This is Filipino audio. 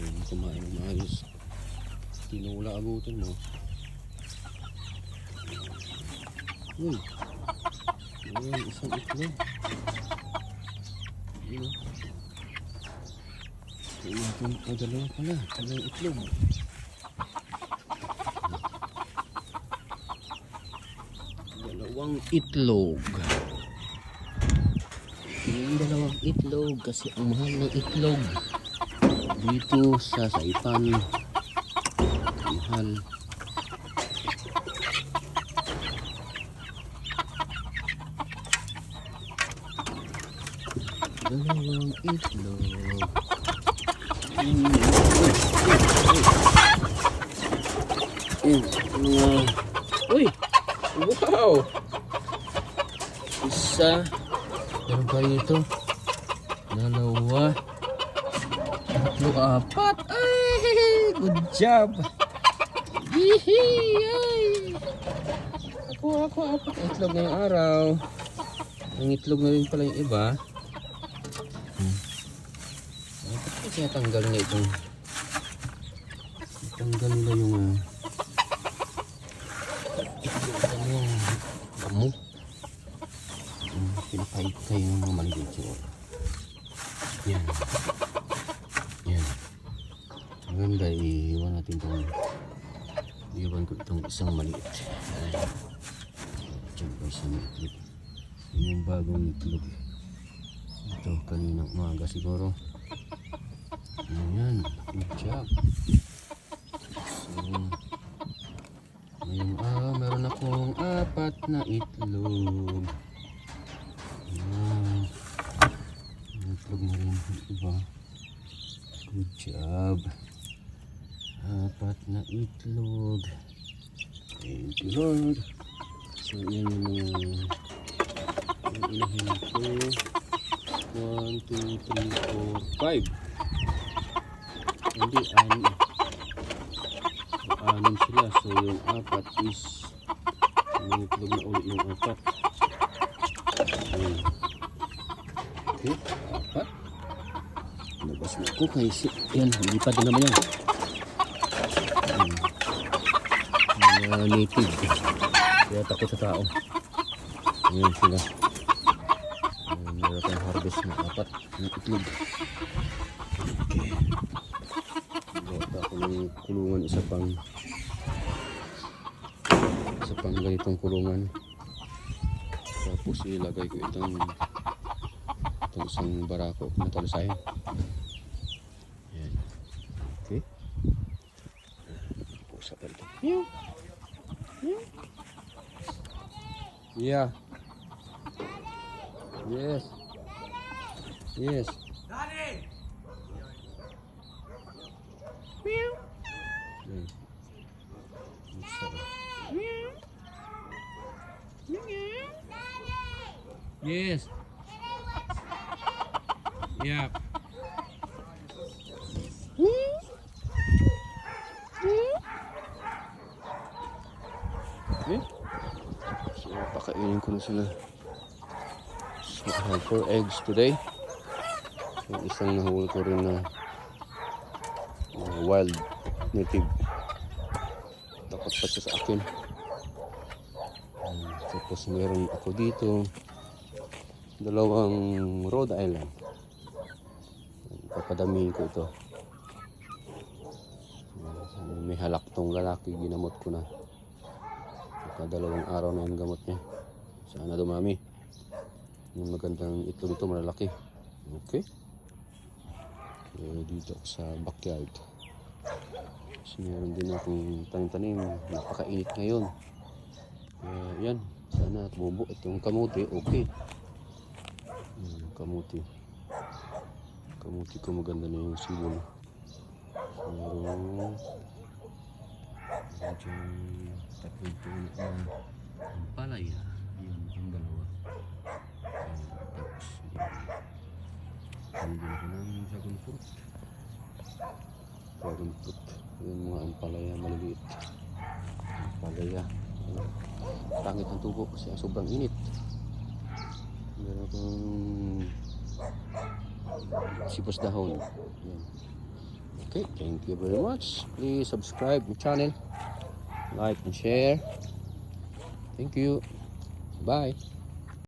Hindi kumain ng maayos. Tinula abutin mo. Uy. Uy, isang itlog. Ayun. Ito natin. O, dalawa pala. Dalawang itlog. Dalawang itlog. Yung dalawang itlog kasi ang mahal ng itlog dito sa Saipan. Mahal. Dalawang itlog. Uy! Wow! Isa. Meron pa rito. Dalawa. Tatlo, apat. Ay! Good job! Hihi! Ay! Ako, apat itlog ngayong araw. Ang itlog na rin pala yung iba. Dapat kasi natanggal na itong natanggal nila yung itlog yung damo. Pinapahit kayo ng mga maliit yun. Yan. Yan. Maganda, iiwan natin itong iiwan ko itong isang maliit. Ayan. Diyan po isang itlog. Yun yung bagong itlog. Ito, kaninang umaga siguro. Ayan. Good job. So, ngayon, meron akong apat na itlog. Ayan. Itlog na rin yung iba. Good job. Apat na itlog. Thank you, Lord. So, yan yung mga inahin ko. 1, 2, 3, 4, 5. Hindi, 6. So, 6 sila. So, yung apat is yung itlog na ulit yung apat. Okay, apat. Nabas mo ko kay si... Yan, lipad na naman yan. Mga native. Kaya takot sa tao. Ayan sila. Meron tayong harvest na apat ng itlog. Okay. Bota ko ng kulungan isa pang ganitong kulungan. Tapos ilagay ko itong isang barako na talusahin. Ayan. Okay. Pusat ito. Yeah. Yes. Yes. Daddy! Meow. Yes. Yeah. Okay. So, pakainin ko na sila. So, I have 4 eggs today. Yung isang nahuli ko rin na wild native. Takot pa siya sa akin. Tapos meron ako dito 2 Rhode Island. Papadamihin ko ito. May halak tong lalaki, ginamot ko na. 2 araw na yung gamot niya. Sana dumami. Yung magandang itlog ito, malalaki. Okay. Dito sa backyard. So, meron din akong tanim-tanim. Napakainit ngayon. Yan. Sana tumubo itong kamuti. Okay. Kamuti. Kamuti ko maganda na yung sibol. Meron. Medyo tatlong puno na ang palaya. Yan ang dalawa. Tapos hindi ko ng dragon fruit. Dragon fruit. Yung mga ampalaya maliliit. Ampalaya. Pangit ang tubo kasi sobrang init. Meron akong sibos dahon. Yan. Okay, thank you very much. Please subscribe my channel, like and share. Thank you. Bye.